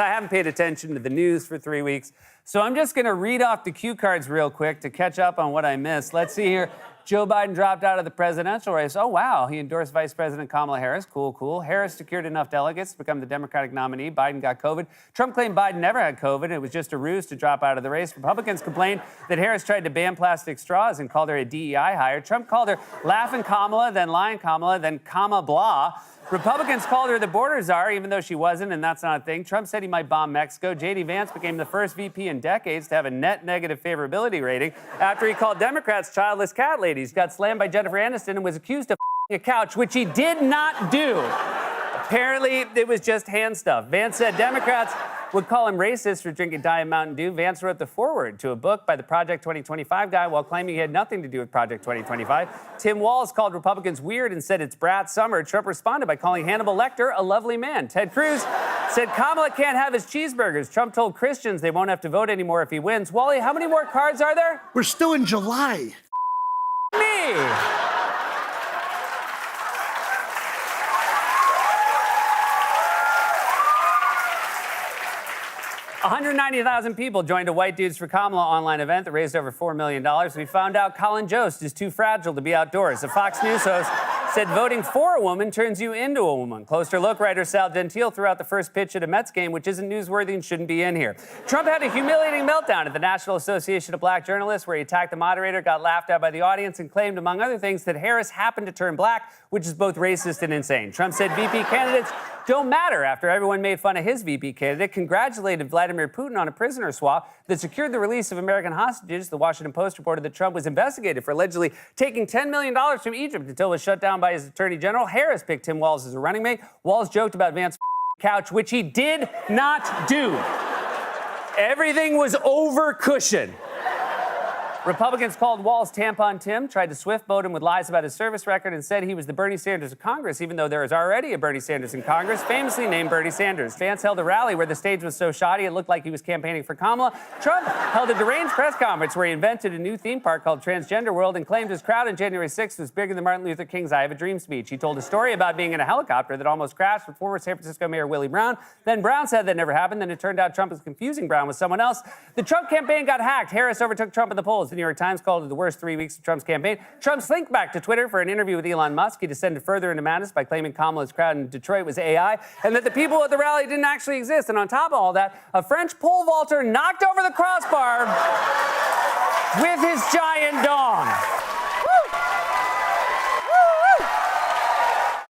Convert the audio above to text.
I haven't paid attention to the news for 3 weeks, so I'm just going to read off the cue cards real quick to catch up on what I missed. Let's see here. Joe Biden dropped out of the presidential race. Oh, wow. He endorsed Vice President Kamala Harris. Cool, cool. Harris secured enough delegates to become the Democratic nominee. Biden got COVID. Trump claimed Biden never had COVID. It was just a ruse to drop out of the race. Republicans complained that Harris tried to ban plastic straws and called her a DEI hire. Trump called her Laughing Kamala, then Lying Kamala, then Kama Blah. Republicans called her the border czar, even though she wasn't, and that's not a thing. Trump said he might bomb Mexico. J.D. Vance became the first VP in decades to have a net negative favorability rating after he called Democrats childless cat ladies. Got slammed by Jennifer Aniston and was accused of a couch, which he did not do. Apparently, it was just hand stuff. Vance said Democrats would call him racist for drinking Diet Mountain Dew. Vance wrote the foreword to a book by the Project 2025 guy while claiming he had nothing to do with Project 2025. Tim Walz called Republicans weird and said it's brat summer. Trump responded by calling Hannibal Lecter a lovely man. Ted Cruz said Kamala can't have his cheeseburgers. Trump told Christians they won't have to vote anymore if he wins. Wally, how many more cards are there? We're still in July. Me! 190,000 people joined a White Dudes for Kamala online event that raised over $4 million. We found out Colin Jost is too fragile to be outdoors. A Fox News host said voting for a woman turns you into a woman. Closer look writer Sal Gentile threw out the first pitch at a Mets game, which isn't newsworthy and shouldn't be in here. Trump had a humiliating meltdown at the National Association of Black Journalists where he attacked the moderator, got laughed at by the audience, and claimed, among other things, that Harris happened to turn black, which is both racist and insane. Trump said VP candidates don't matter after everyone made fun of his VP candidate, congratulated Vladimir Putin on a prisoner swap that secured the release of American hostages. The Washington Post reported that Trump was investigated for allegedly taking $10 million from Egypt until it was shut down by his attorney general. Harris picked Tim Walz as a running mate. Walz joked about Vance's couch, which he did not do. Everything was over cushion. Republicans called Walz Tampon Tim, tried to swift boat him with lies about his service record, and said he was the Bernie Sanders of Congress, even though there is already a Bernie Sanders in Congress, famously named Bernie Sanders. Vance held a rally where the stage was so shoddy it looked like he was campaigning for Kamala. Trump held a deranged press conference where he invented a new theme park called Transgender World and claimed his crowd on January 6th was bigger than Martin Luther King's I Have a Dream speech. He told a story about being in a helicopter that almost crashed with former San Francisco Mayor Willie Brown. Then Brown said that never happened. Then it turned out Trump was confusing Brown with someone else. The Trump campaign got hacked. Harris overtook Trump in the polls. The New York Times called it the worst 3 weeks of Trump's campaign. Trump slinked back to Twitter for an interview with Elon Musk. He descended further into madness by claiming Kamala's crowd in Detroit was AI and that the people at the rally didn't actually exist. And on top of all that, a French pole vaulter knocked over the crossbar with his giant dong.